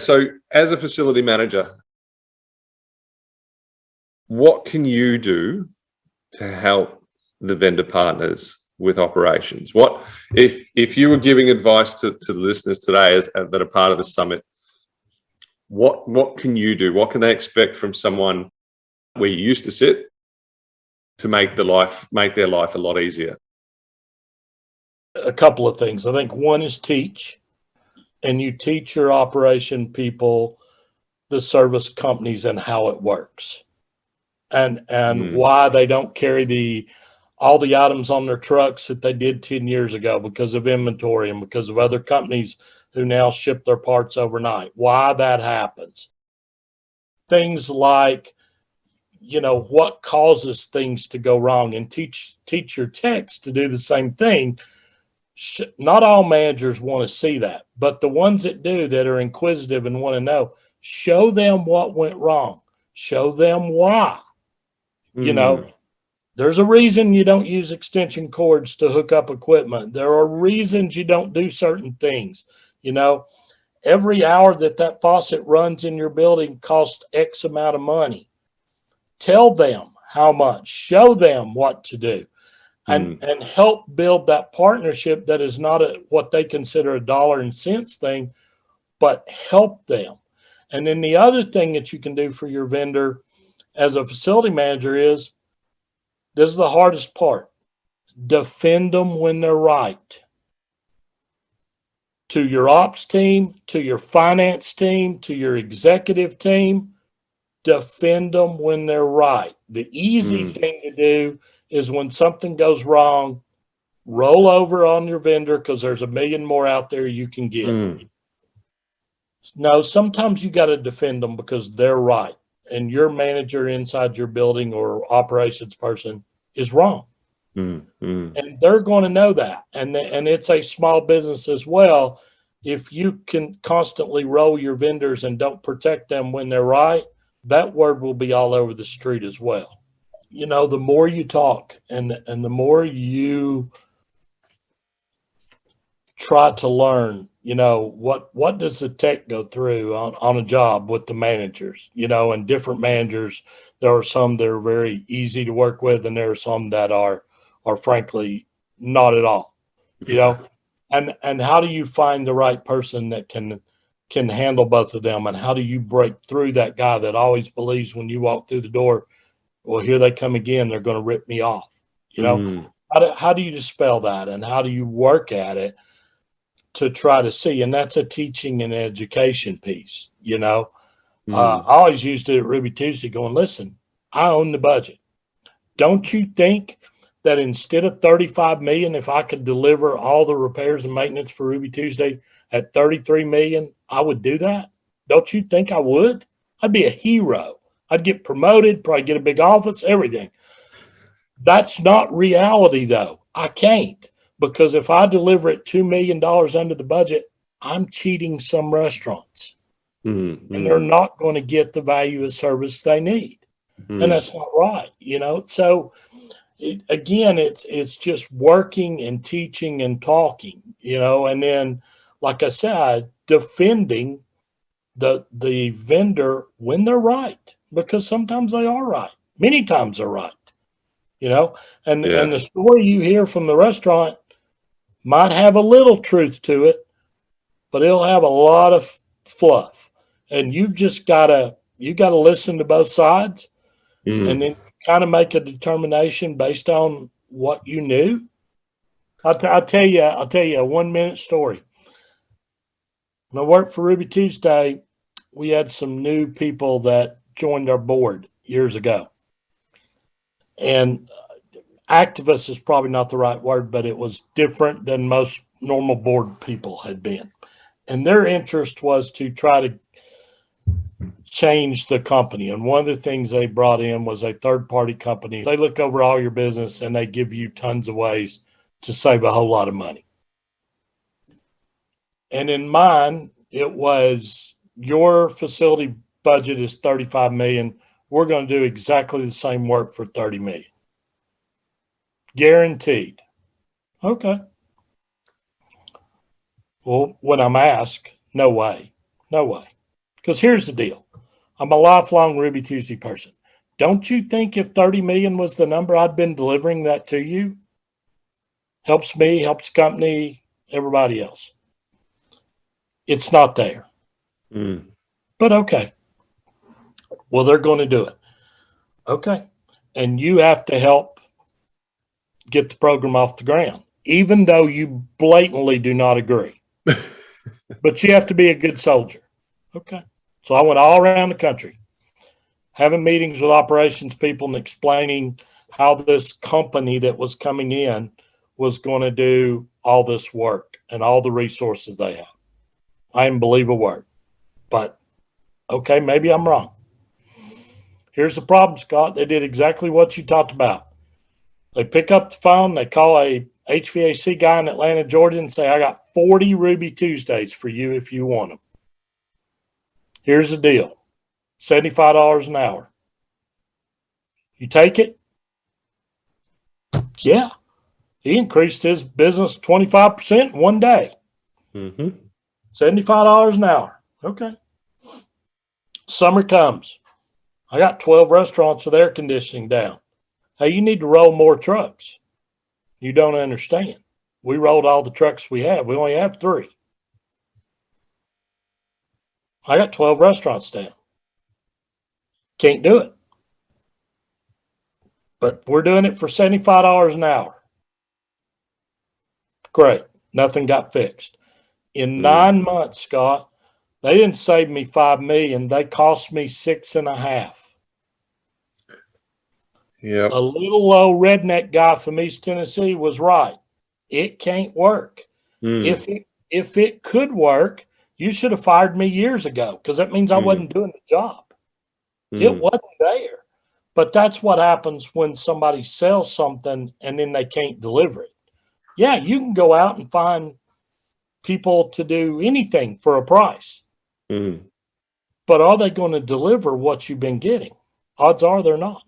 So as a facility manager, what can you do to help the vendor partners with operations? What if you were giving advice to the listeners today that are part of the summit, what can you do? What can they expect from someone where you used to sit to make their life a lot easier? A couple of things. I think one is teach, and you teach your operation people, the service companies, and how it works, and why they don't carry all the items on their trucks that they did 10 years ago because of inventory and because of other companies who now ship their parts overnight. Why that happens. Things like, what causes things to go wrong, and teach your techs to do the same thing. Not all managers want to see that, but the ones that do, that are inquisitive and want to know, show them what went wrong. Show them why. There's a reason you don't use extension cords to hook up equipment. There are reasons you don't do certain things. Every hour that faucet runs in your building costs X amount of money. Tell them how much. Show them what to do. And help build that partnership that is not what they consider a dollar and cents thing, but help them. And then the other thing that you can do for your vendor as a facility manager is, this is the hardest part, defend them when they're right. To your ops team, to your finance team, to your executive team, defend them when they're right. The easy thing to do is when something goes wrong, roll over on your vendor because there's a million more out there you can get. No, sometimes you got to defend them because they're right, and your manager inside your building or operations person is wrong. And they're going to know that. And it's a small business as well. If you can constantly roll your vendors and don't protect them when they're right, that word will be all over the street as well. The more you talk and the more you try to learn, what does the tech go through on a job with the managers, and different managers. There are some that are very easy to work with, and there are some that are frankly not at all, and how do you find the right person that can handle both of them? And how do you break through that guy that always believes when you walk through the door, well, here they come again, they're going to rip me off. How do you dispel that, and how do you work at it to try to see? And that's a teaching and education piece. I always used it at Ruby Tuesday going, listen, I own the budget. Don't you think that instead of 35 million, if I could deliver all the repairs and maintenance for Ruby Tuesday at 33 million, I would do that? Don't you think I would? I'd be a hero. I'd get promoted, probably get a big office, everything. That's not reality, though. I can't, because if I deliver it $2 million under the budget, I'm cheating some restaurants. And they're not going to get the value of service they need. And that's not right, So, again, it's just working and teaching and talking, and then, like I said, defending the vendor when they're right, because sometimes they are right. Many times they're right, and the story you hear from the restaurant might have a little truth to it, but it'll have a lot of fluff, and you gotta listen to both sides, and then kind of make a determination based on what you knew. I'll tell you a 1-minute story. When I worked for Ruby Tuesday, we had some new people that joined our board years ago. And activist is probably not the right word, but it was different than most normal board people had been. And their interest was to try to change the company. And one of the things they brought in was a third-party company. They look over all your business and they give you tons of ways to save a whole lot of money. And in mine, it was, your facility budget is 35 million. We're going to do exactly the same work for 30 million. Guaranteed. Okay. Well, when I'm asked, no way. Because here's the deal. I'm a lifelong Ruby Tuesday person. Don't you think if 30 million was the number, I'd been delivering that to you? Helps me, helps the company, everybody else. It's not there. But okay. Well, they're going to do it. Okay. And you have to help get the program off the ground, even though you blatantly do not agree. But you have to be a good soldier. Okay. So I went all around the country, having meetings with operations people and explaining how this company that was coming in was going to do all this work and all the resources they have. I didn't believe a word. But, okay, maybe I'm wrong. Here's the problem, Scott. They did exactly what you talked about. They pick up the phone, they call a HVAC guy in Atlanta, Georgia, and say, I got 40 Ruby Tuesdays for you if you want them. Here's the deal. $75 an hour. You take it? Yeah. He increased his business 25% in one day. $75 an hour. Okay. Summer comes. I got 12 restaurants with air conditioning down. Hey, you need to roll more trucks. You don't understand. We rolled all the trucks we have. We only have 3. I got 12 restaurants down. Can't do it. But we're doing it for $75 an hour. Great. Nothing got fixed. In 9 months, Scott, they didn't save me $5 million. They cost me $6.5 million. Yeah. A little old redneck guy from East Tennessee was right. It can't work. If it could work, you should have fired me years ago, because that means I wasn't doing the job. It wasn't there. But that's what happens when somebody sells something and then they can't deliver it. Yeah, you can go out and find people to do anything for a price. But are they going to deliver what you've been getting? Odds are they're not.